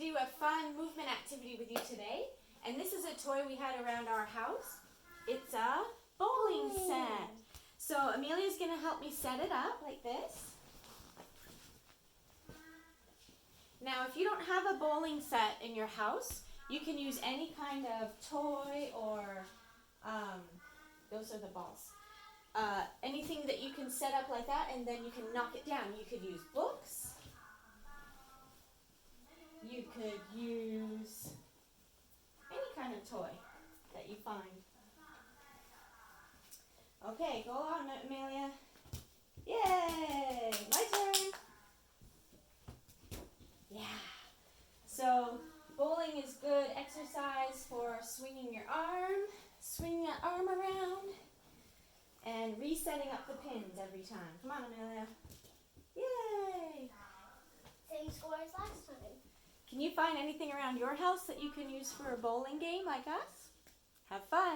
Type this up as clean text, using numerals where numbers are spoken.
do a fun movement activity with you today. And this is a toy we had around our house. It's a bowling set. So Amelia's going to help me set it up like this. Now, if you don't have a bowling set in your house, you can use any kind of toy or, those are the balls. Anything that you can set up like that, and then you can knock it down. You could use books. You could use any kind of toy that you find. Okay, go on, Amelia. Yay! My turn. Yeah. So, bowling is good exercise for swinging your arm, swinging that arm around, and resetting up the pins every time. Come on, Amelia. Yay! Same score as last time. Can you find anything around your house that you can use for a bowling game like us? Have fun.